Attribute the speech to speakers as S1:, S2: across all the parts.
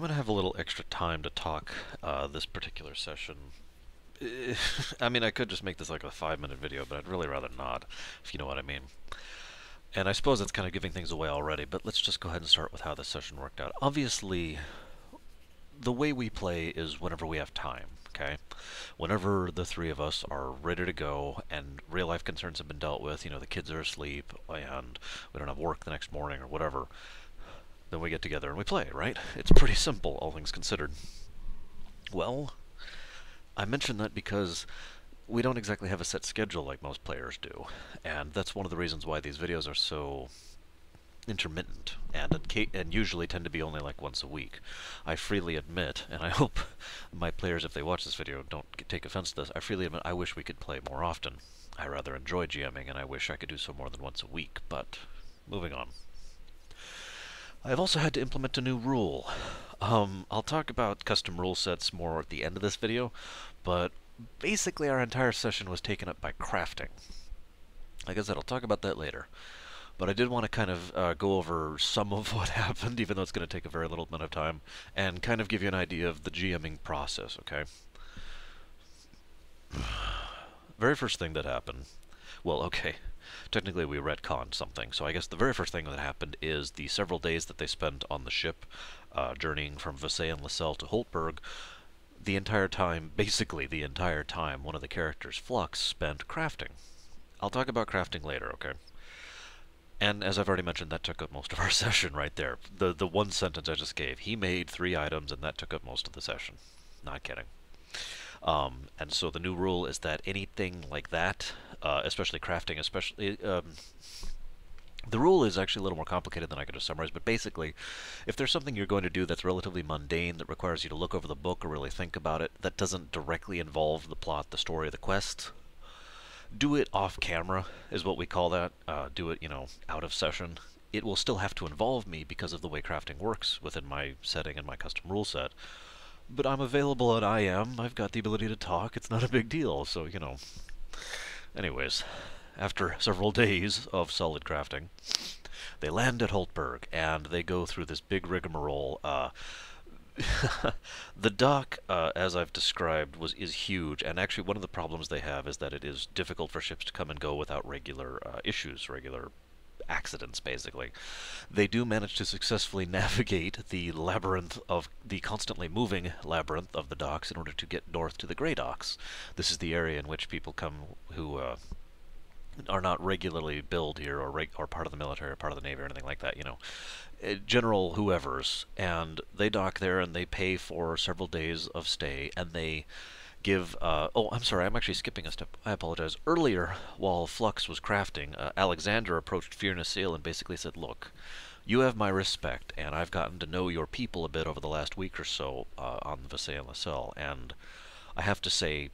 S1: going to have a little extra time to talk this particular session. I mean, I could just make this like a 5-minute video, but I'd really rather not, if you know what I mean. And I suppose that's kind of giving things away already, but let's just go ahead and start with how this session worked out. Obviously, the way we play is whenever we have time, okay? Whenever the three of us are ready to go and real life concerns have been dealt with, you know, the kids are asleep and we don't have work the next morning or whatever, then we get together and we play, right? It's pretty simple, all things considered. Well, I mention that because we don't exactly have a set schedule like most players do, and that's one of the reasons why these videos are so intermittent and usually tend to be only like once a week. I freely admit, and I hope my players, if they watch this video, don't take offense to this, I freely admit I wish we could play more often. I rather enjoy GMing, and I wish I could do so more than once a week, but moving on. I've also had to implement a new rule. I'll talk about custom rule sets more at the end of this video, but basically our entire session was taken up by crafting. Like I said, I'll talk about that later. But I did want to kind of go over some of what happened, even though it's going to take a very little amount of time, and kind of give you an idea of the GMing process, okay? Very first thing that happened, well, okay, technically we retconned something, so I guess the very first thing that happened is the several days that they spent on the ship, journeying from Vasey and Lascelles to Holtberg. The entire time, basically the entire time, one of the characters, Flux, spent crafting. I'll talk about crafting later, okay? And as I've already mentioned, that took up most of our session right there. The one sentence I just gave. He made 3 items, and that took up most of the session. Not kidding. And so the new rule is that anything like that, especially crafting, the rule is actually a little more complicated than I could have summarized, but basically, if there's something you're going to do that's relatively mundane, that requires you to look over the book or really think about it, that doesn't directly involve the plot, the story, the quest, do it off camera, is what we call that. Do it, you know, out of session. It will still have to involve me because of the way crafting works within my setting and my custom rule set. But I'm available and I've got the ability to talk, it's not a big deal, so, you know. Anyways, after several days of solid crafting, they land at Holtberg, and they go through this big rigmarole. The dock, as I've described, is huge, and actually one of the problems they have is that it is difficult for ships to come and go without regular issues, regular accidents, basically. They do manage to successfully navigate the labyrinth of the constantly moving labyrinth of the docks in order to get north to the Grey Docks. This is the area in which people come who are not regularly billed here, or part of the military, or part of the Navy, or anything like that, you know. General whoever's, and they dock there, and they pay for several days of stay, and they give, oh, I'm sorry, I'm actually skipping a step, I apologize. Earlier, while Flux was crafting, Alexander approached Seal and basically said, look, you have my respect, and I've gotten to know your people a bit over the last week or so, on the Vasey and Lascelles, and I have to say,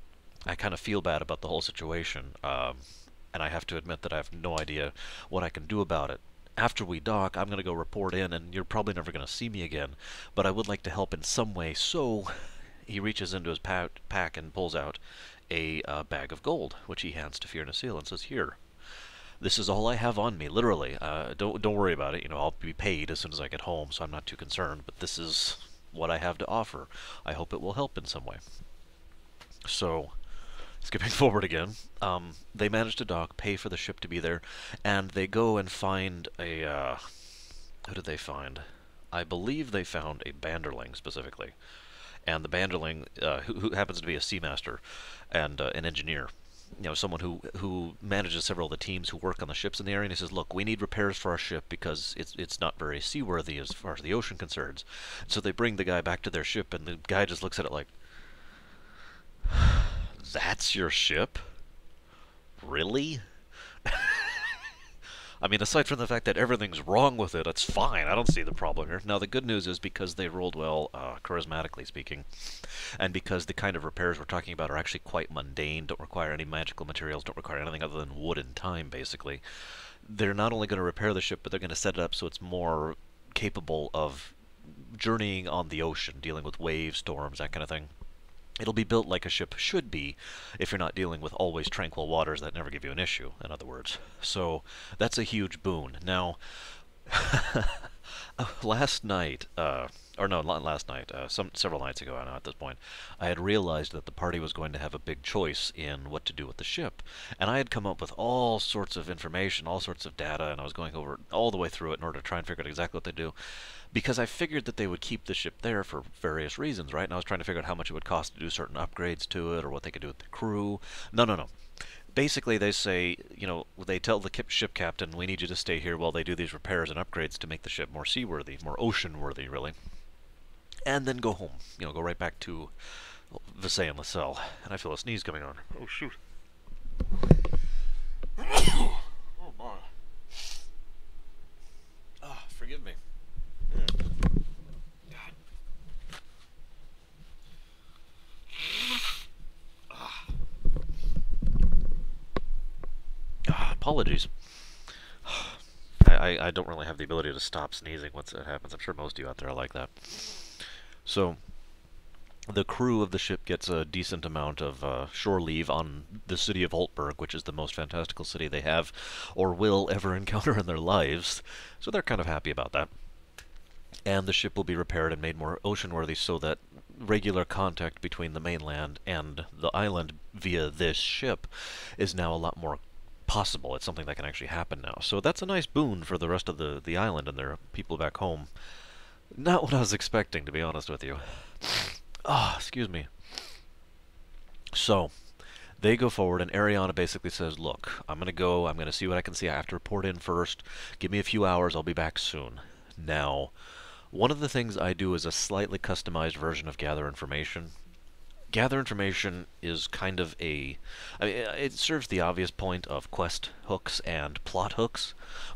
S1: I kind of feel bad about the whole situation, and I have to admit that I have no idea what I can do about it. After we dock, I'm going to go report in, and you're probably never going to see me again, but I would like to help in some way, so he reaches into his pack and pulls out a bag of gold, which he hands to Seal and says, here, this is all I have on me, literally. Don't worry about it, you know, I'll be paid as soon as I get home, so I'm not too concerned, but this is what I have to offer. I hope it will help in some way. So, skipping forward again, they manage to dock, pay for the ship to be there, and they go and find a, who did they find? I believe they found a banderling, specifically. And the banderling, who happens to be a seamaster and an engineer, you know, someone who manages several of the teams who work on the ships in the area, and he says, look, we need repairs for our ship because it's not very seaworthy as far as the ocean concerns. So they bring the guy back to their ship, and the guy just looks at it like, that's your ship? Really? I mean, aside from the fact that everything's wrong with it, it's fine. I don't see the problem here. Now, the good news is because they rolled well, charismatically speaking, and because the kind of repairs we're talking about are actually quite mundane, don't require any magical materials, don't require anything other than wood and time, basically, they're not only going to repair the ship, but they're going to set it up so it's more capable of journeying on the ocean, dealing with waves, storms, that kind of thing. It'll be built like a ship should be if you're not dealing with always tranquil waters that never give you an issue, in other words. So that's a huge boon. Now, last night, or no, not last night, several nights ago now at this point, I had realized that the party was going to have a big choice in what to do with the ship. And I had come up with all sorts of information, all sorts of data, and I was going over all the way through it in order to try and figure out exactly what they do. Because I figured that they would keep the ship there for various reasons, right? And I was trying to figure out how much it would cost to do certain upgrades to it, or what they could do with the crew. No, no, no. Basically, they say, they tell the ship captain, we need you to stay here while they do these repairs and upgrades to make the ship more seaworthy, more ocean-worthy, really. And then go home. Go right back to Visay and LaSalle. And I feel a sneeze coming on. Oh, shoot. Oh, my. Ah, forgive me. God. Apologies. I don't really have the ability to stop sneezing once it happens. I'm sure most of you out there are like that. So, the crew of the ship gets a decent amount of shore leave on the city of Holtberg, which is the most fantastical city they have or will ever encounter in their lives. So they're kind of happy about that. And the ship will be repaired and made more ocean-worthy so that regular contact between the mainland and the island via this ship is now a lot more possible. It's something that can actually happen now. So that's a nice boon for the rest of the island and their people back home. Not what I was expecting, to be honest with you. Ah, excuse me. So, they go forward, and Ariana basically says, look, I'm going to see what I can see. I have to report in first. Give me a few hours, I'll be back soon. Now, one of the things I do is a slightly customized version of Gather Information. Gather Information is kind of it serves the obvious point of quest hooks and plot hooks,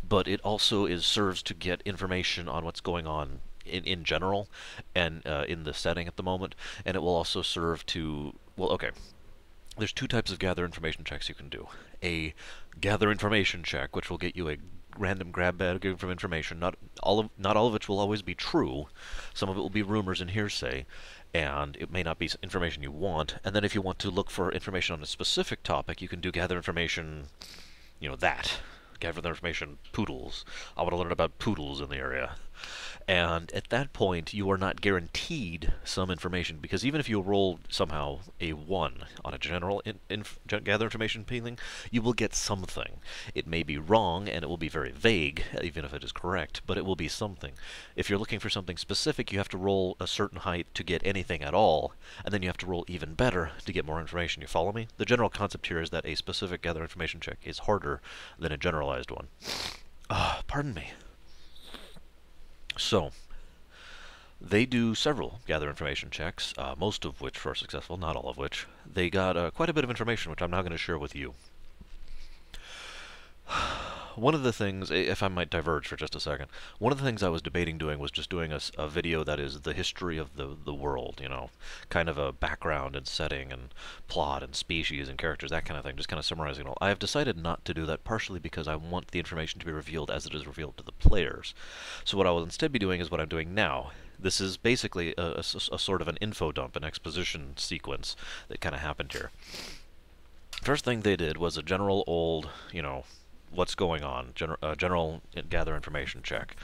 S1: but it also serves to get information on what's going on in general and in the setting at the moment, and it will also serve to, well, okay, there's two types of Gather Information checks you can do. A Gather Information check, which will get you a random grab bag of information, not all of which will always be true. Some of it will be rumors and hearsay, and it may not be information you want. And then if you want to look for information on a specific topic, you can do Gather Information, Gather Information poodles. I want to learn about poodles in the area. And at that point, you are not guaranteed some information, because even if you roll somehow a 1 on a general gather information thing, you will get something. It may be wrong, and it will be very vague, even if it is correct, but it will be something. If you're looking for something specific, you have to roll a certain height to get anything at all, and then you have to roll even better to get more information. You follow me? The general concept here is that a specific gather information check is harder than a generalized one. Pardon me. So, they do several gather information checks, most of which are successful, not all of which. They got quite a bit of information, which I'm now going to share with you. One of the things, if I might diverge for just a second, one of the things I was debating doing was just doing a video that is the history of the world, kind of a background and setting and plot and species and characters, that kind of thing, just kind of summarizing it all. I have decided not to do that, partially because I want the information to be revealed as it is revealed to the players. So what I will instead be doing is what I'm doing now. This is basically a sort of an info dump, an exposition sequence that kind of happened here. First thing they did was a general old, what's going on, general gather information check.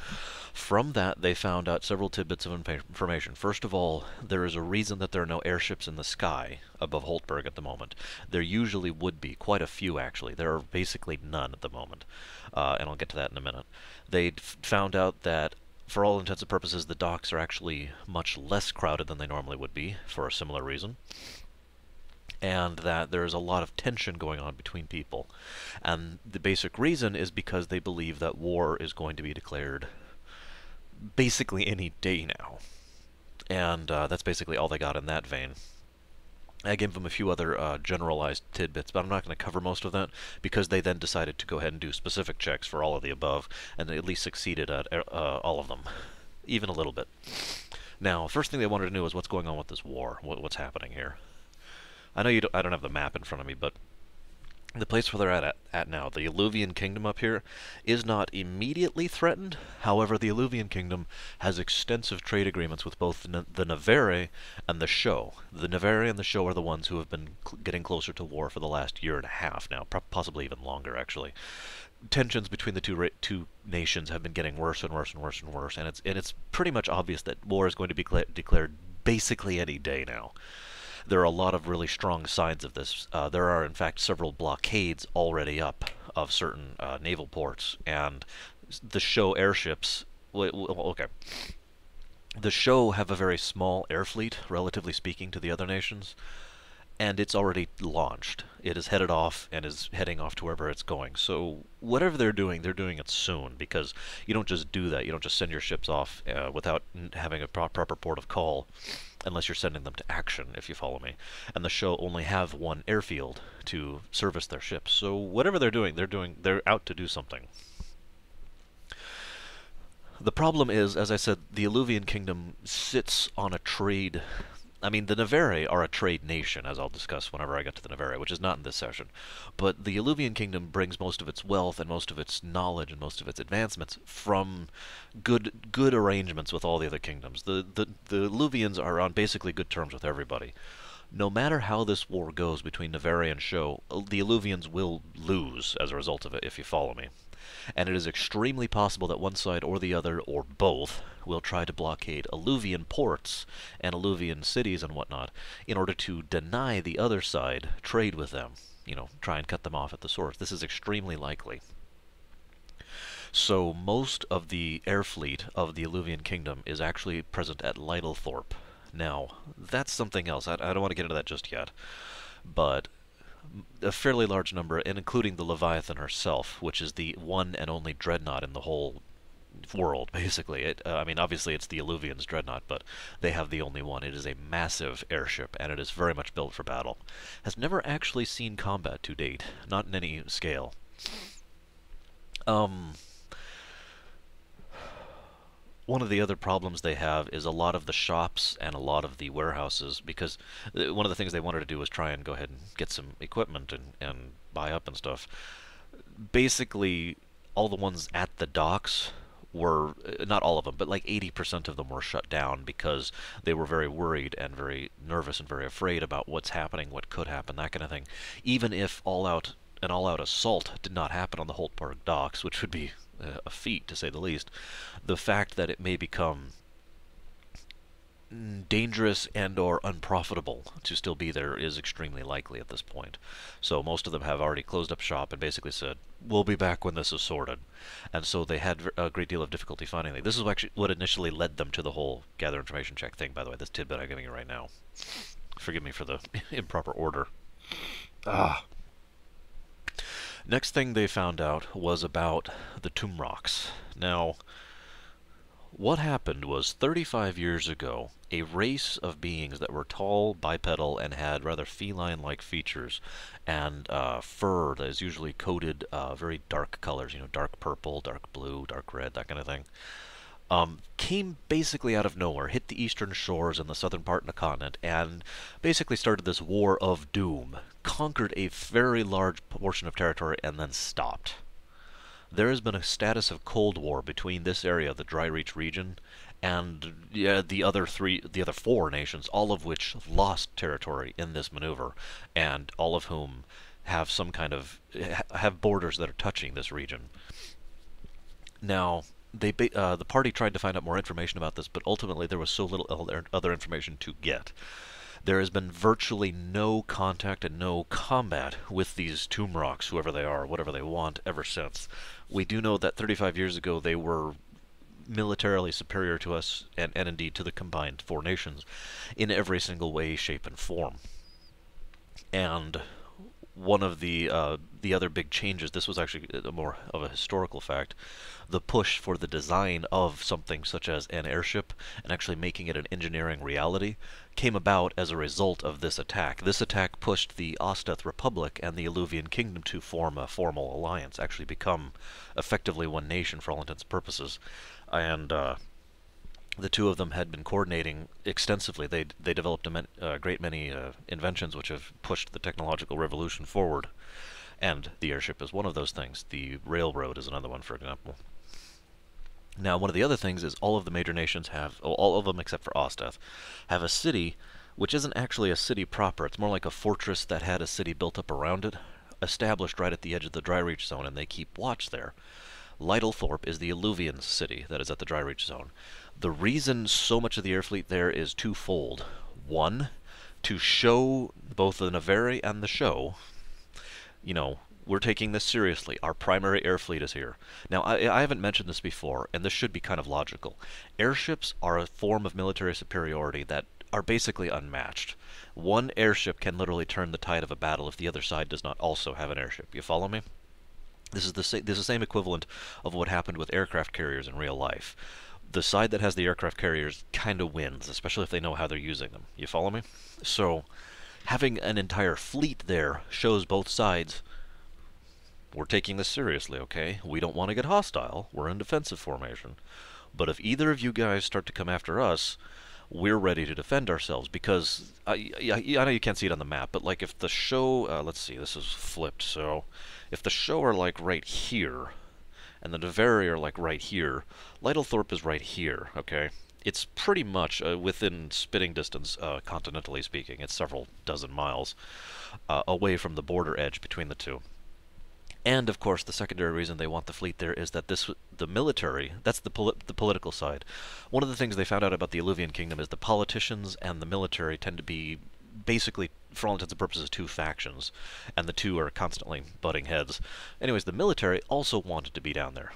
S1: From that, they found out several tidbits of information. First of all, there is a reason that there are no airships in the sky above Holtberg at the moment. There usually would be, quite a few actually. There are basically none at the moment, and I'll get to that in a minute. They found out that, for all intents and purposes, the docks are actually much less crowded than they normally would be, for a similar reason. And that there's a lot of tension going on between people. And the basic reason is because they believe that war is going to be declared basically any day now. And that's basically all they got in that vein. I gave them a few other generalized tidbits, but I'm not going to cover most of that, because they then decided to go ahead and do specific checks for all of the above, and they at least succeeded at all of them, even a little bit. Now, first thing they wanted to know is what's going on with this war, what's happening here. I know I don't have the map in front of me, but the place where they're at now, the Alluvian Kingdom up here, is not immediately threatened. However, the Alluvian Kingdom has extensive trade agreements with both the Nevere and the Show. The Nevere and the Show are the ones who have been getting closer to war for the last year and a half now, possibly even longer, actually. tensions between the two nations have been getting worse and worse and worse and worse, and it's pretty much obvious that war is going to be declared basically any day now. There are a lot of really strong signs of this. There are, in fact, several blockades already up of certain naval ports, and the show airships. Okay, the show have a very small air fleet, relatively speaking, to the other nations, and it's already launched. It is headed off and is heading off to wherever it's going. So whatever they're doing it soon, because you don't just do that. You don't just send your ships off without having a proper port of call, unless you're sending them to action, if you follow me. And the show only have one airfield to service their ships. So whatever they're out to do something. The problem is, as I said, the Eluvian kingdom sits on a trade. I mean, the Navarre are a trade nation, as I'll discuss whenever I get to the Navarre, which is not in this session. But the Eluvian kingdom brings most of its wealth and most of its knowledge and most of its advancements from good arrangements with all the other kingdoms. The Eluvians are on basically good terms with everybody. No matter how this war goes between Navarre and Sho, the Eluvians will lose as a result of it, if you follow me. And it is extremely possible that one side or the other, or both, will try to blockade Eluvian ports and Eluvian cities and whatnot in order to deny the other side trade with them. You know, try and cut them off at the source. This is extremely likely. So most of the air fleet of the Eluvian kingdom is actually present at Lytlethorpe. Now, that's something else. I don't want to get into that just yet. But a fairly large number, and including the Leviathan herself, which is the one and only dreadnought in the whole world, basically. I mean, obviously it's the Eluvians' dreadnought, but they have the only one. It is a massive airship, and it is very much built for battle. Has never actually seen combat to date, not in any scale. One of the other problems they have is a lot of the shops and a lot of the warehouses, because one of the things they wanted to do was try and go ahead and get some equipment and buy up and stuff. Basically, all the ones at the docks were, not all of them, but like 80% of them were shut down because they were very worried and very nervous and very afraid about what's happening, what could happen, that kind of thing. Even if an all-out assault did not happen on the Holtberg docks, which would be a feat, to say the least, the fact that it may become dangerous and or unprofitable to still be there is extremely likely at this point. So most of them have already closed up shop and basically said, we'll be back when this is sorted. And so they had a great deal of difficulty finding it. This is actually what initially led them to the whole gather information check thing, by the way, this tidbit I'm giving you right now. Forgive me for the improper order. Next thing they found out was about the tomb rocks. Now, what happened was 35 years ago, a race of beings that were tall, bipedal, and had rather feline-like features, and fur that is usually coated very dark colors, you know, dark purple, dark blue, dark red, that kind of thing, came basically out of nowhere, hit the eastern shores and the southern part of the continent, and basically started this war of doom, conquered a very large portion of territory, and then stopped. There has been a status of Cold War between this area, the Dry Reach region, and the other four nations, all of which lost territory in this maneuver, and all of whom have some kind of have borders that are touching this region. Now, the party tried to find out more information about this, but ultimately there was so little other information to get. There has been virtually no contact and no combat with these tomb rocks, whoever they are, whatever they want, ever since. We do know that 35 years ago they were militarily superior to us, and indeed to the combined four nations, in every single way, shape, and form. And one of the other big changes, this was actually more of a historical fact, the push for the design of something such as an airship and actually making it an engineering reality came about as a result of this attack. This attack pushed the Osteth Republic and the Eluvian Kingdom to form a formal alliance, actually become effectively one nation for all intents and purposes. And the two of them had been coordinating extensively. They developed a great many inventions which have pushed the technological revolution forward. And the airship is one of those things. The railroad is another one, for example. Now, one of the other things is all of the major nations have, all of them except for Osteth, have a city which isn't actually a city proper. It's more like a fortress that had a city built up around it. established right at the edge of the dry reach zone, and they keep watch there. Lytlethorpe is the Illuvian city that is at the dry reach zone. The reason so much of the air fleet there is twofold. One, to show both the Navari and the show, we're taking this seriously. Our primary air fleet is here. Now, I haven't mentioned this before, and this should be kind of logical. Airships are a form of military superiority that are basically unmatched. One airship can literally turn the tide of a battle if the other side does not also have an airship. You follow me? This is the same equivalent of what happened with aircraft carriers in real life. The side that has the aircraft carriers kind of wins, especially if they know how they're using them. You follow me? So, having an entire fleet there shows both sides, we're taking this seriously, okay? We don't want to get hostile. We're in defensive formation. But if either of you guys start to come after us, we're ready to defend ourselves, because I know you can't see it on the map, but like if the show, let's see, this is flipped, so if the show are like right here, and the Navari are like right here, Lytlethorpe is right here, okay? It's pretty much within spitting distance, continentally speaking. It's several dozen miles away from the border edge between the two. And, of course, the secondary reason they want the fleet there is that the military, that's the political side. One of the things they found out about the Illuvian Kingdom is the politicians and the military tend to be basically, for all intents and purposes, two factions, and the two are constantly butting heads. Anyways, the military also wanted to be down there,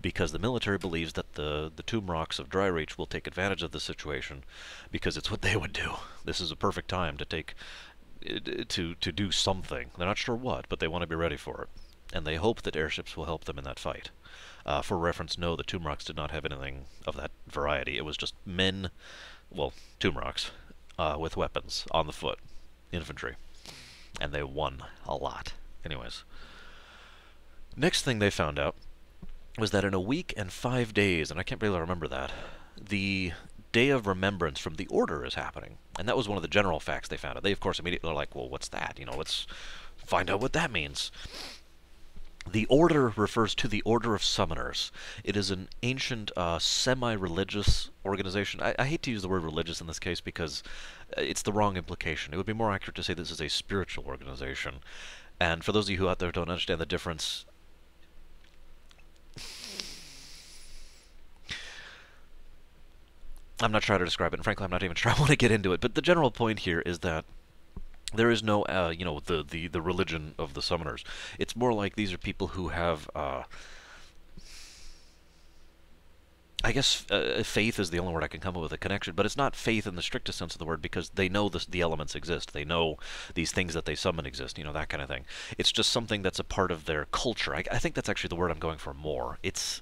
S1: because the military believes that the Tomb Rocks of Dry Reach will take advantage of the situation, because it's what they would do. This is a perfect time to to do something. They're not sure what, but they want to be ready for it. And they hope that airships will help them in that fight. For reference, no, the Tomb Rocks did not have anything of that variety. It was just men, well, Tomb Rocks, with weapons on the foot, infantry. And they won a lot. Anyways. Next thing they found out was that in a week and 5 days, and I can't really remember that, the Day of Remembrance from the Order is happening. And that was one of the general facts they found out. They, of course, immediately are like, well, what's that? Let's find out what that means. The Order refers to the Order of Summoners. It is an ancient, semi-religious organization. I hate to use the word religious in this case because it's the wrong implication. It would be more accurate to say this is a spiritual organization. And for those of you who out there don't understand the difference, I'm not trying to describe it, and frankly I'm not even sure I want to get into it, but the general point here is that there is no, the religion of the summoners. It's more like these are people who have, I guess faith is the only word I can come up with, a connection, but it's not faith in the strictest sense of the word, because they know the elements exist. They know these things that they summon exist, that kind of thing. It's just something that's a part of their culture. I think that's actually the word I'm going for more. It's...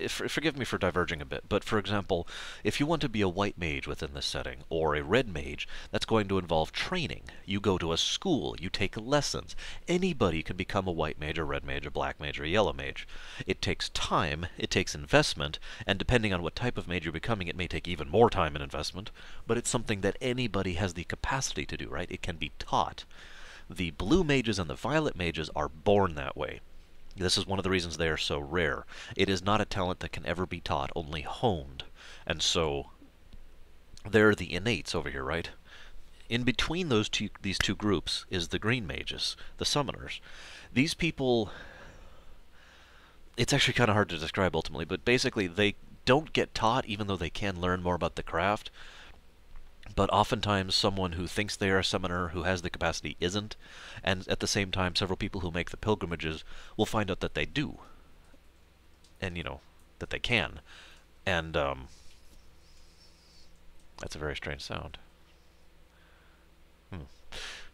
S1: forgive me for diverging a bit, but for example, if you want to be a white mage within this setting, or a red mage, that's going to involve training. You go to a school, you take lessons. Anybody can become a white mage, a red mage, a black mage, or a yellow mage. It takes time, it takes investment, and depending on what type of mage you're becoming, it may take even more time and investment, but it's something that anybody has the capacity to do, right? It can be taught. The blue mages and the violet mages are born that way. This is one of the reasons they are so rare. It is not a talent that can ever be taught, only honed. And so, they're the innates over here, right? In between these two groups is the green mages, the summoners. These people... It's actually kind of hard to describe ultimately, but basically they don't get taught even though they can learn more about the craft. But oftentimes someone who thinks they are a summoner who has the capacity isn't, and at the same time several people who make the pilgrimages will find out that they do. And, that they can. And, that's a very strange sound.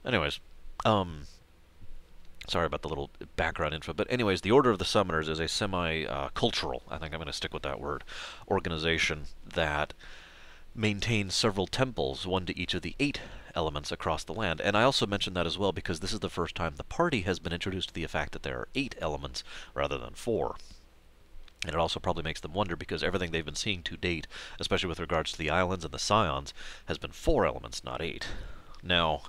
S1: Anyways, sorry about the little background info, but anyways, the Order of the Summoners is a semi-cultural, I think I'm going to stick with that word, organization that maintains several temples, one to each of the 8 elements across the land. And I also mentioned that as well because this is the first time the party has been introduced to the fact that there are 8 elements rather than 4. And it also probably makes them wonder because everything they've been seeing to date, especially with regards to the islands and the scions, has been 4 elements, not 8. Now,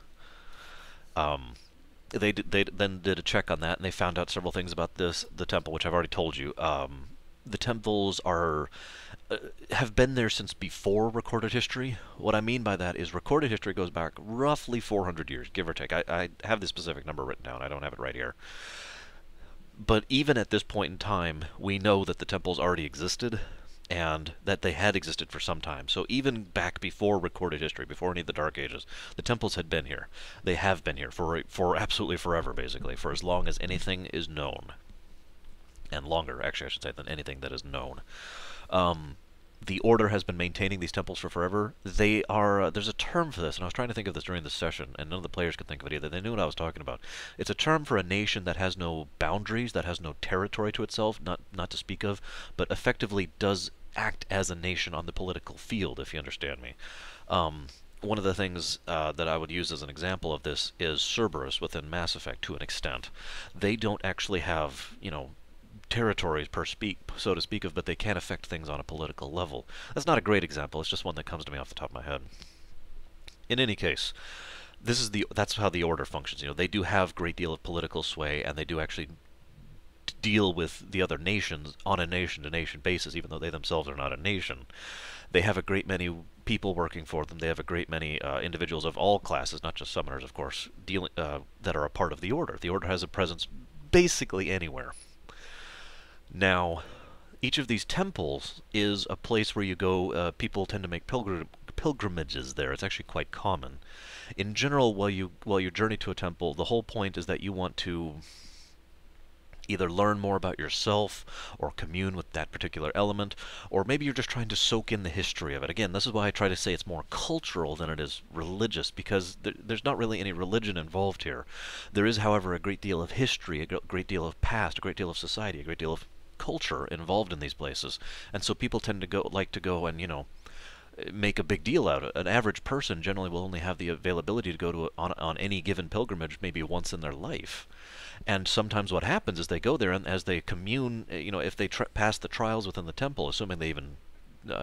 S1: they then did a check on that, and they found out several things about the temple, which I've already told you. The temples are have been there since before recorded history. What I mean by that is recorded history goes back roughly 400 years, give or take. I have the specific number written down. I don't have it right here. But even at this point in time, we know that the temples already existed and that they had existed for some time. So even back before recorded history, before any of the Dark Ages, the temples had been here. They have been here for absolutely forever, basically, for as long as anything is known. And longer, actually, I should say, than anything that is known. The Order has been maintaining these temples for forever. They are, there's a term for this, and I was trying to think of this during the session, and none of the players could think of it either. They knew what I was talking about. It's a term for a nation that has no boundaries, that has no territory to itself, not to speak of, but effectively does act as a nation on the political field, if you understand me. One of the things that I would use as an example of this is Cerberus within Mass Effect, to an extent. They don't actually have, territories so to speak of, but they can affect things on a political level. That's not a great example, it's just one that comes to me off the top of my head. In any case, that's how the Order functions. They do have a great deal of political sway, and they do actually deal with the other nations on a nation-to-nation basis, even though they themselves are not a nation. They have a great many people working for them. They have a great many individuals of all classes, not just summoners, of course, that are a part of the Order. The Order has a presence basically anywhere. Now, each of these temples is a place where you go. People tend to make pilgrimages there. It's actually quite common. In general, while you journey to a temple, the whole point is that you want to either learn more about yourself, or commune with that particular element, or maybe you're just trying to soak in the history of it. Again, this is why I try to say it's more cultural than it is religious, because there's not really any religion involved here. There is, however, a great deal of history, a great deal of past, a great deal of society, a great deal of culture involved in these places, and so people tend to like to go and make a big deal out of it. An average person generally will only have the availability to go to on any given pilgrimage maybe once in their life. And sometimes what happens is they go there, and as they commune, if they pass the trials within the temple, assuming they even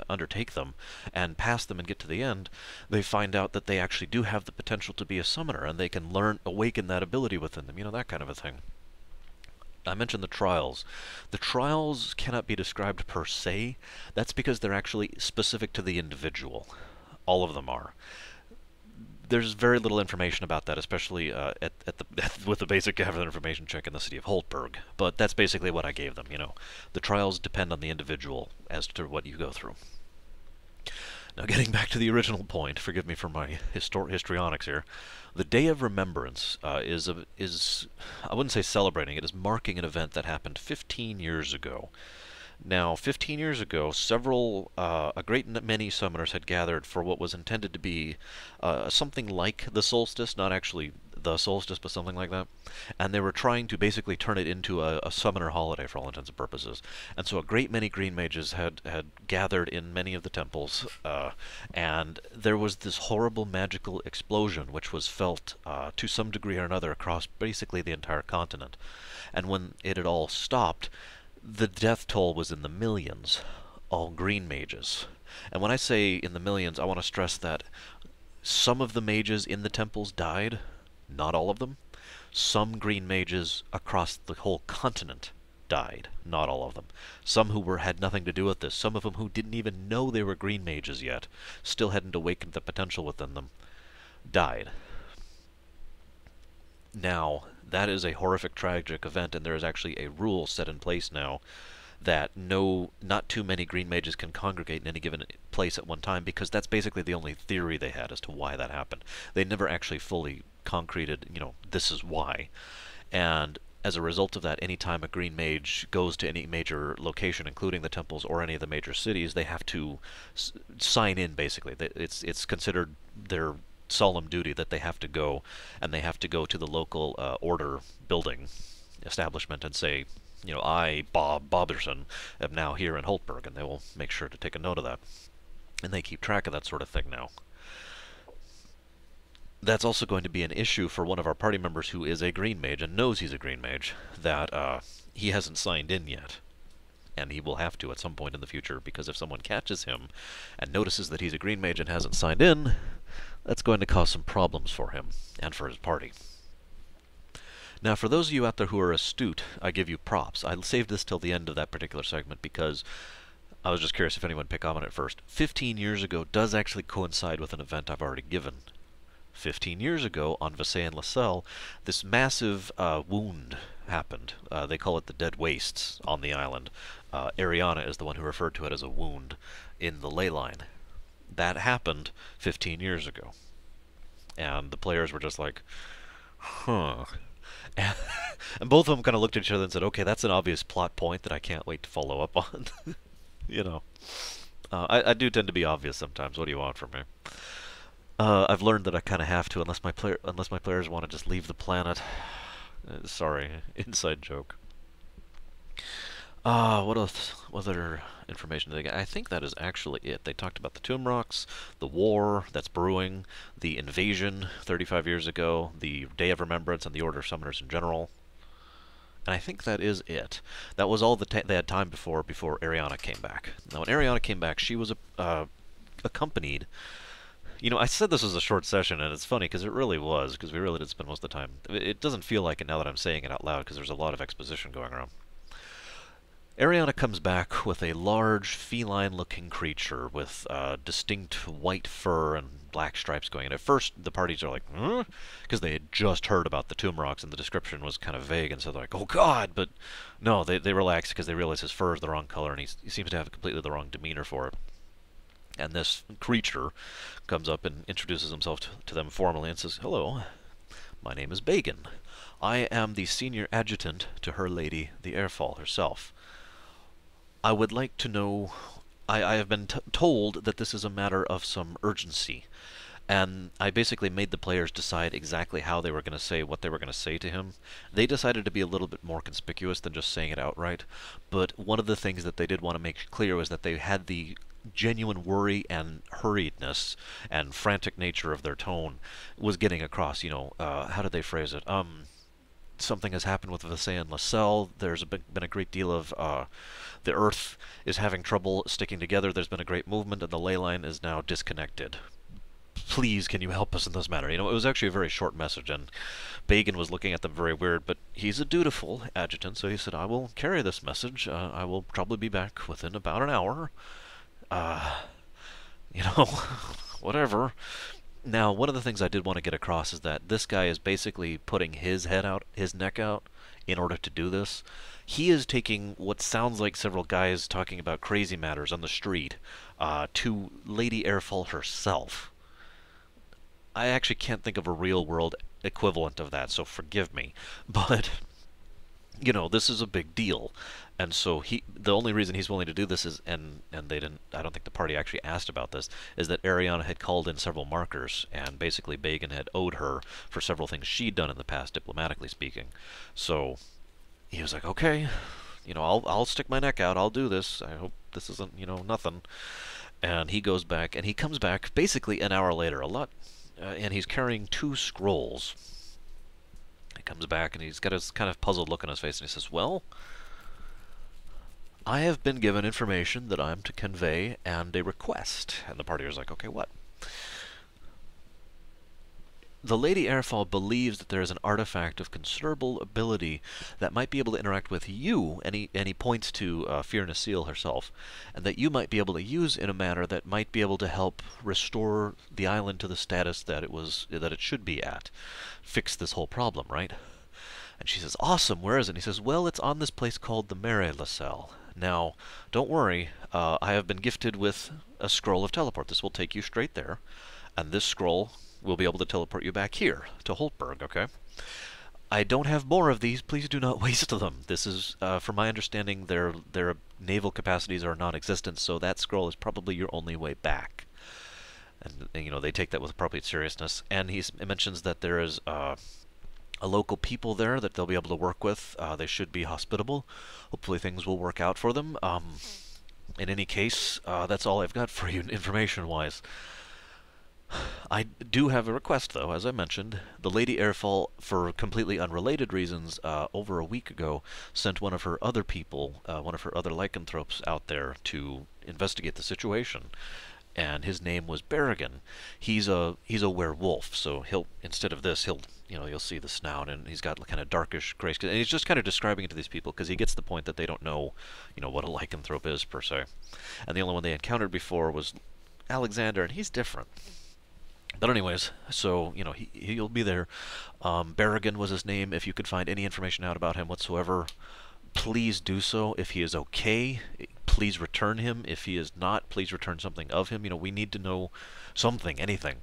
S1: undertake them, and pass them and get to the end, they find out that they actually do have the potential to be a summoner, and they can awaken that ability within them, that kind of a thing. I mentioned the trials. The trials cannot be described per se. That's because they're actually specific to the individual. All of them are. There's very little information about that, especially with the basic gathered information check in the city of Holtberg. But that's basically what I gave them. The trials depend on the individual as to what you go through. Now, getting back to the original point, forgive me for my histrionics here. The Day of Remembrance is I wouldn't say celebrating, it is marking an event that happened 15 years ago. Now, 15 years ago, a great many summoners had gathered for what was intended to be something like the solstice, not actually the solstice, but something like that. And they were trying to basically turn it into a summoner holiday for all intents and purposes. And so a great many green mages had gathered in many of the temples, and there was this horrible magical explosion which was felt to some degree or another across basically the entire continent. And when it had all stopped, the death toll was in the millions, all green mages. And when I say in the millions, I want to stress that some of the mages in the temples died, not all of them. Some green mages across the whole continent died, not all of them. Some who had nothing to do with this, some of them who didn't even know they were green mages yet, still hadn't awakened the potential within them, died. Now, that is a horrific, tragic event, and there is actually a rule set in place now that not too many green mages can congregate in any given place at one time, because that's basically the only theory they had as to why that happened. They never actually fully concreted, this is why. And as a result of that, any time a green mage goes to any major location, including the temples or any of the major cities, they have to sign in, basically. It's considered their solemn duty that they have to go, and they have to go to the local order building establishment and say, I, Bob Boberson, am now here in Holtberg, and they will make sure to take a note of that. And they keep track of that sort of thing now. That's also going to be an issue for one of our party members who is a green mage and knows he's a green mage, that he hasn't signed in yet. And he will have to at some point in the future, because if someone catches him and notices that he's a green mage and hasn't signed in, that's going to cause some problems for him and for his party. Now, for those of you out there who are astute, I give you props. I saved this till the end of that particular segment because I was just curious if anyone picked up on it first. 15 years ago does actually coincide with an event I've already given. 15 years ago, on Visay and LaSalle, this massive wound happened. They call it the Dead Wastes on the island. Ariana is the one who referred to it as a wound in the ley line. That happened 15 years ago. And the players were just like, huh. And both of them kind of looked at each other and said, okay, that's an obvious plot point that I can't wait to follow up on. you know. I do tend to be obvious sometimes. What do you want from me? I've learned that I kind of have to, unless my players want to just leave the planet. Sorry, inside joke. What else? What other information did they get? I think that is actually it. They talked about the tomb rocks, the war that's brewing, the invasion 35 years ago, the Day of Remembrance, and the Order of Summoners in general. And I think that is it. That was all they had time before Ariana came back. Now, when Ariana came back, she was accompanied. You know, I said this was a short session, and it's funny because it really was, because we really did spend most of the time. It doesn't feel like it now that I'm saying it out loud, because there's a lot of exposition going around. Ariana comes back with a large, feline-looking creature with distinct white fur and black stripes going. And at first, the parties are like, huh? Because they had just heard about the tomb rocks, and the description was kind of vague, and so they're like, oh god! But no, they relax because they realize his fur is the wrong color, and he seems to have completely the wrong demeanor for it. And this creature comes up and introduces himself to them formally and says, hello, my name is Bagan. I am the senior adjutant to Her Lady, the Airfall herself. I would like to know... I have been told that this is a matter of some urgency. And I basically made the players decide exactly how they were going to say what they were going to say to him. They decided to be a little bit more conspicuous than just saying it outright. But one of the things that they did want to make clear was that they had the genuine worry and hurriedness and frantic nature of their tone was getting across. You know, how did they phrase it? Something has happened with Visay and LaSalle. There's been a great deal of the Earth is having trouble sticking together. There's been a great movement, and the ley line is now disconnected. Please, can you help us in this matter? You know, it was actually a very short message, and Bagan was looking at them very weird, but he's a dutiful adjutant, so he said, I will carry this message. I will probably be back within about an hour. You know, whatever. Now, one of the things I did want to get across is that this guy is basically putting his head out, his neck out, in order to do this. He is taking what sounds like several guys talking about crazy matters on the street to Lady Airfall herself. I actually can't think of a real-world equivalent of that, so forgive me. But, you know, this is a big deal. And so the only reason he's willing to do this is, and they didn't, I don't think the party actually asked about this, is that Ariana had called in several markers, and basically Bagan had owed her for several things she'd done in the past, diplomatically speaking. So he was like, okay, you know, I'll stick my neck out, I'll do this, I hope this isn't, you know, nothing. And he goes back, and he comes back basically an hour later, and he's carrying 2 scrolls. He comes back, and he's got this kind of puzzled look on his face, and he says, well, I have been given information that I'm to convey and a request. And the party was like, okay, what? The Lady Airfall believes that there is an artifact of considerable ability that might be able to interact with you, and he points to Fear Nasil herself, and that you might be able to use in a manner that might be able to help restore the island to the status that it should be at. Fix this whole problem, right? And she says, awesome, where is it? And he says, well, it's on this place called the Mare LaSalle. Now, don't worry, I have been gifted with a scroll of teleport. This will take you straight there, and this scroll will be able to teleport you back here, to Holtberg, okay? I don't have more of these. Please do not waste them. This is, from my understanding, their naval capacities are non-existent, so that scroll is probably your only way back. And you know, they take that with appropriate seriousness. And he mentions that there is a local people there that they'll be able to work with. They should be hospitable. Hopefully things will work out for them. In any case, that's all I've got for you information-wise. I do have a request, though, as I mentioned. The Lady Airfall, for completely unrelated reasons, over a week ago, sent one of her other people, one of her other lycanthropes out there to investigate the situation. and his name was Berrigan. He's a werewolf, so he'll instead of this he'll you'll see the snout, and he's got kind of darkish gray skin, and he's just kind of describing it to these people because he gets the point that they don't know what a lycanthrope is per se, and the only one they encountered before was Alexander, and he's different. But anyways, so he'll be there. Berrigan was his name. If you could find any information out about him whatsoever, please do so. If he is okay, please return him. If he is not, please return something of him. We need to know something, anything.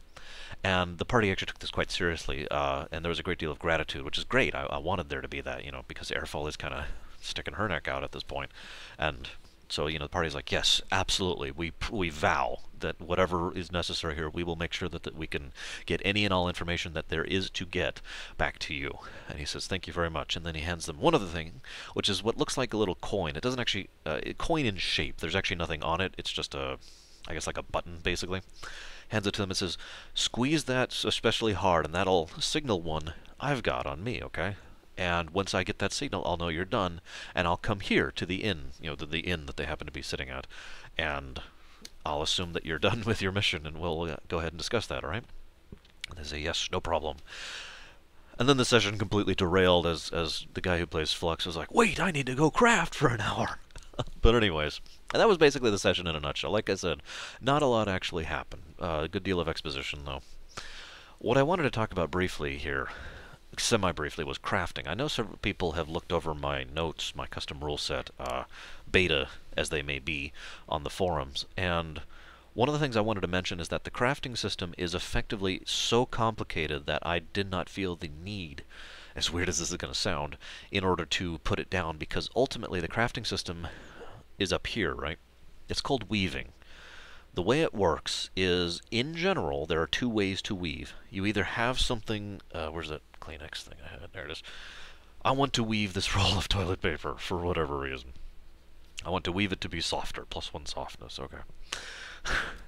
S1: And the party actually took this quite seriously, and there was a great deal of gratitude, which is great. I wanted there to be that, because Airfall is kind of sticking her neck out at this point. And so, the party's like, yes, absolutely. We vow that whatever is necessary here, we will make sure that we can get any and all information that there is to get back to you. And he says, thank you very much. And then he hands them one other thing, which is what looks like a little coin. It doesn't actually, coin in shape. There's actually nothing on it. It's just I guess like a button, basically. Hands it to them and says, squeeze that especially hard, and that'll signal one I've got on me, okay? And once I get that signal, I'll know you're done, and I'll come here to the inn, the inn that they happen to be sitting at, and I'll assume that you're done with your mission, and we'll go ahead and discuss that, alright? And they say, yes, no problem. And then the session completely derailed as the guy who plays Flux was like, wait, I need to go craft for an hour. But anyways, and that was basically the session in a nutshell. Like I said, not a lot actually happened. A good deal of exposition, though. What I wanted to talk about briefly here, semi-briefly, was crafting. I know several people have looked over my notes, my custom rule set, beta as they may be, on the forums, and one of the things I wanted to mention is that the crafting system is effectively so complicated that I did not feel the need, as weird as this is going to sound, in order to put it down, because ultimately the crafting system is up here, right? It's called weaving. The way it works is, in general, there are two ways to weave. You either have something, where's that Kleenex thing I had? There it is. I want to weave this roll of toilet paper for whatever reason. I want to weave it to be softer, +1 softness, okay.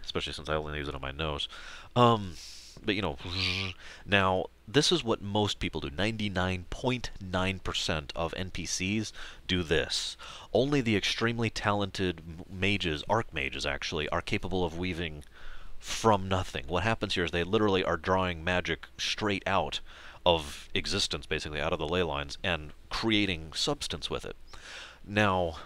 S1: Especially since I only use it on my nose. But now, this is what most people do. 99.9% of NPCs do this. Only the extremely talented mages, archmages actually, are capable of weaving from nothing. What happens here is they literally are drawing magic straight out of existence, basically, out of the ley lines, and creating substance with it. Now,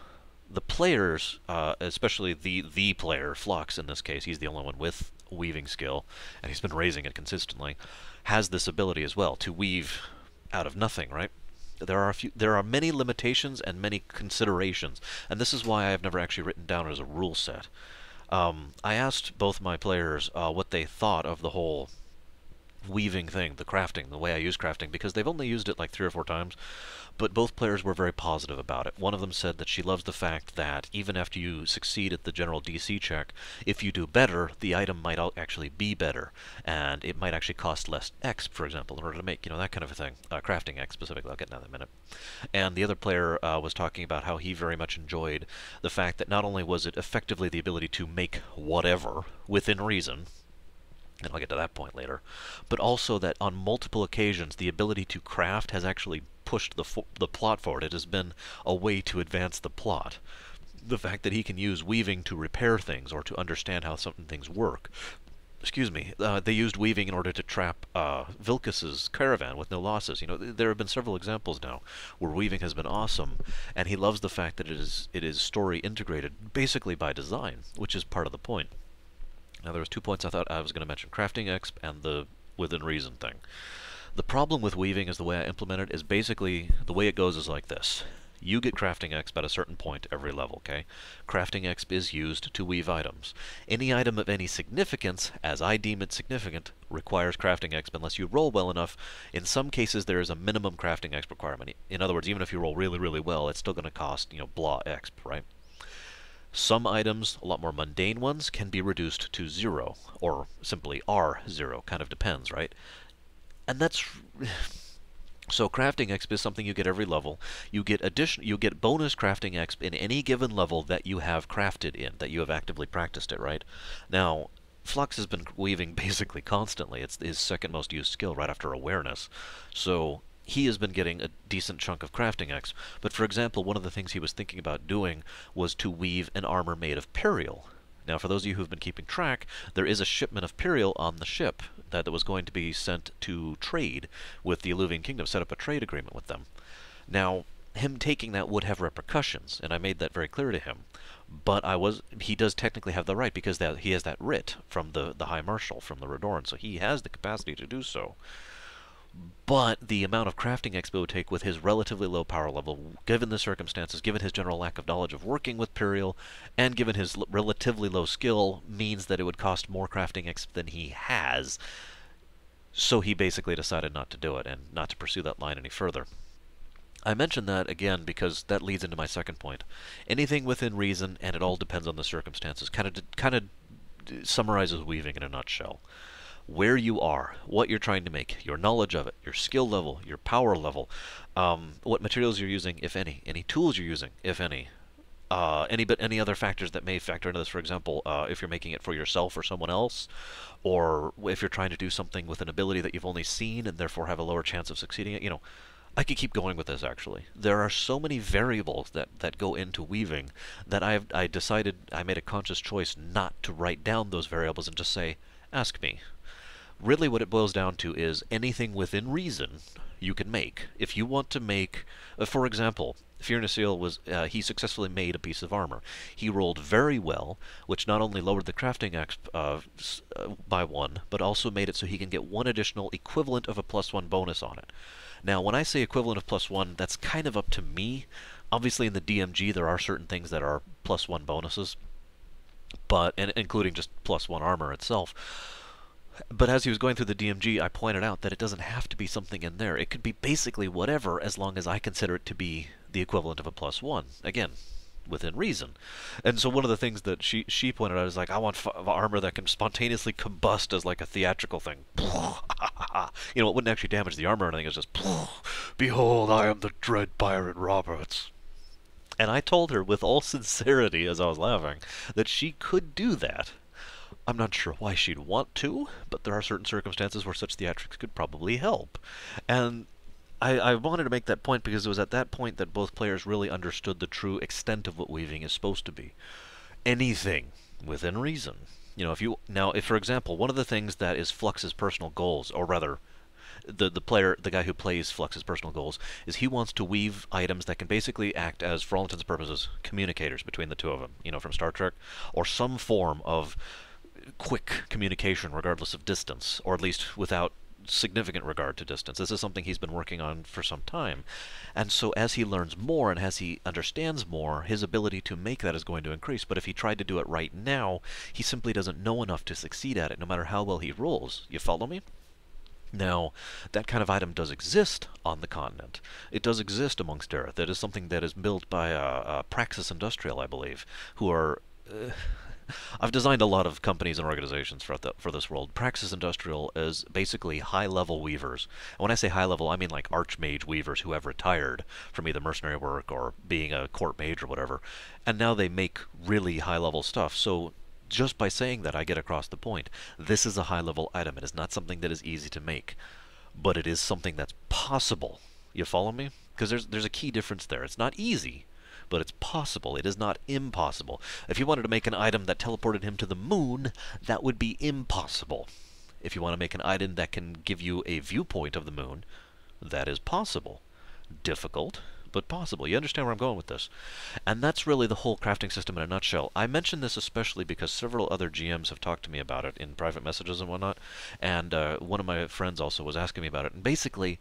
S1: the players, especially the player, Flux in this case, he's the only one with weaving skill, and he's been raising it consistently, has this ability as well, to weave out of nothing, right? There are many limitations and many considerations, and this is why I have never actually written down as a rule set. I asked both my players what they thought of the whole weaving thing, the crafting, the way I use crafting, because they've only used it like 3 or 4 times, but both players were very positive about it. One of them said that she loves the fact that even after you succeed at the general DC check, if you do better, the item might actually be better, and it might actually cost less X, for example, in order to make, that kind of a thing. Crafting X specifically, I'll get to that in a minute. And the other player was talking about how he very much enjoyed the fact that not only was it effectively the ability to make whatever within reason, and I'll get to that point later, but also that on multiple occasions the ability to craft has actually pushed the plot forward. It has been a way to advance the plot. The fact that he can use weaving to repair things or to understand how certain things work. Excuse me, they used weaving in order to trap Vilcus's caravan with no losses. There have been several examples now where weaving has been awesome, and he loves the fact that it is story integrated basically by design, which is part of the point. Now, there was 2 points I thought I was going to mention, crafting exp and the within reason thing. The problem with weaving is the way I implement it is basically, the way it goes is like this. You get crafting exp at a certain point every level, okay? Crafting exp is used to weave items. Any item of any significance, as I deem it significant, requires crafting exp unless you roll well enough. In some cases, there is a minimum crafting exp requirement. In other words, even if you roll really, really well, it's still going to cost, blah exp, right? Some items, a lot more mundane ones, can be reduced to 0, or simply R0, kind of depends, right? And that's... So crafting exp is something you get every level. You get bonus crafting exp in any given level that you have crafted in, that you have actively practiced it, right? Now, Flux has been weaving basically constantly. It's his second most used skill right after awareness. So he has been getting a decent chunk of crafting exp. But for example, one of the things he was thinking about doing was to weave an armor made of peril. Now, for those of you who've been keeping track, there is a shipment of Perial on the ship that was going to be sent to trade with the Illuvian Kingdom, set up a trade agreement with them. Now, him taking that would have repercussions, and I made that very clear to him. But he does technically have the right, because he has that writ from the High Marshal, from the Redoran, so he has the capacity to do so. But the amount of crafting expo would take with his relatively low power level, given the circumstances, given his general lack of knowledge of working with Perial, and given his relatively low skill, means that it would cost more crafting exp than he has. So he basically decided not to do it, and not to pursue that line any further. I mention that, again, because that leads into my second point. Anything within reason, and it all depends on the circumstances, kind of summarizes weaving in a nutshell. Where you are, what you're trying to make, your knowledge of it, your skill level, your power level, what materials you're using, if any tools you're using, if any, any other factors that may factor into this. For example, if you're making it for yourself or someone else, or if you're trying to do something with an ability that you've only seen and therefore have a lower chance of succeeding at, I could keep going with this, actually. There are so many variables that go into weaving that I made a conscious choice not to write down those variables and just say, ask me. Really what it boils down to is anything within reason you can make. If you want to make, for example, Firnasil he successfully made a piece of armor. He rolled very well, which not only lowered the crafting by 1, but also made it so he can get 1 additional equivalent of a +1 bonus on it. Now, when I say equivalent of +1, that's kind of up to me. Obviously, in the DMG, there are certain things that are +1 bonuses, and including just +1 armor itself. But as he was going through the DMG, I pointed out that it doesn't have to be something in there. It could be basically whatever, as long as I consider it to be the equivalent of a +1. Again, within reason. And so one of the things that she pointed out is like, I want armor that can spontaneously combust as like a theatrical thing. It wouldn't actually damage the armor or anything. It's just, behold, I am the dread pirate Roberts. And I told her with all sincerity, as I was laughing, that she could do that. I'm not sure why she'd want to, but there are certain circumstances where such theatrics could probably help. And I wanted to make that point because it was at that point that both players really understood the true extent of what weaving is supposed to be. Anything within reason. If for example, one of the things that is Flux's personal goals, or rather, the guy who plays Flux's personal goals, is he wants to weave items that can basically act as, for all intents and purposes, communicators between the two of them, from Star Trek, or some form of quick communication regardless of distance, or at least without significant regard to distance. This is something he's been working on for some time. And so as he learns more and as he understands more, his ability to make that is going to increase. But if he tried to do it right now, he simply doesn't know enough to succeed at it, no matter how well he rolls. You follow me? Now, that kind of item does exist on the continent. It does exist amongst Earth. It is something that is built by Praxis Industrial, I believe, who are... I've designed a lot of companies and organizations for this world. Praxis Industrial is basically high-level weavers. And when I say high-level, I mean like archmage weavers who have retired from either mercenary work or being a court mage or whatever. And now they make really high-level stuff. So just by saying that, I get across the point. This is a high-level item. It is not something that is easy to make. But it is something that's possible. You follow me? Because there's a key difference there. It's not easy, but it's possible. It is not impossible. If you wanted to make an item that teleported him to the moon, that would be impossible. If you want to make an item that can give you a viewpoint of the moon, that is possible. Difficult, but possible. You understand where I'm going with this? And that's really the whole crafting system in a nutshell. I mention this especially because several other GMs have talked to me about it in private messages and whatnot, and one of my friends also was asking me about it. And basically,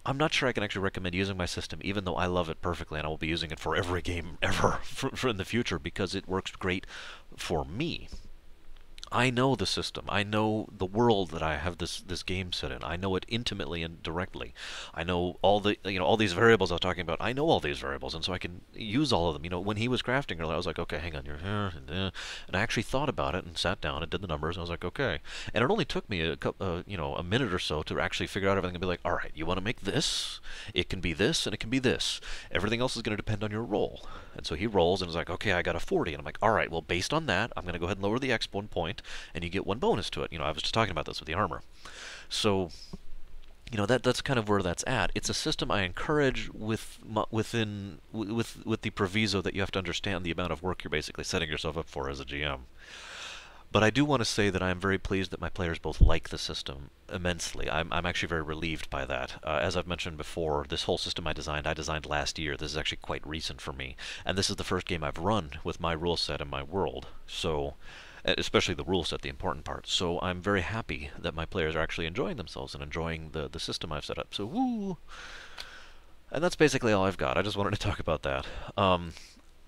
S1: I'm not sure I can actually recommend using my system, even though I love it perfectly, and I will be using it for every game ever for in the future, because it works great for me. I know the system. I know the world that I have this game set in. I know it intimately and directly. I know all the all these variables I was talking about. I know all these variables, and so I can use all of them. When he was crafting earlier, I was like, okay, hang on, you're here, and I actually thought about it and sat down and did the numbers, and I was like, okay. And it only took me a minute or so to actually figure out everything and be like, all right, you want to make this? It can be this, and it can be this. Everything else is going to depend on your roll. And so he rolls and is like, okay, I got a 40, and I'm like, all right, well, based on that, I'm going to go ahead and lower the exp 1 point, and you get 1 bonus to it. I was just talking about this with the armor. So that's kind of where that's at. It's a system I encourage with the proviso that you have to understand the amount of work you're basically setting yourself up for as a GM. But I do want to say that I'm very pleased that my players both like the system immensely. I'm actually very relieved by that. As I've mentioned before, this whole system I designed last year. This is actually quite recent for me. And this is the first game I've run with my rule set and my world. So, especially the rule set, the important part. So I'm very happy that my players are actually enjoying themselves and enjoying the system I've set up. So, woo! And that's basically all I've got. I just wanted to talk about that.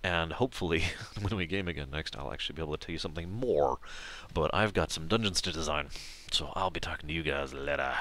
S1: And hopefully, when we game again next, I'll actually be able to tell you something more. But I've got some dungeons to design, so I'll be talking to you guys later.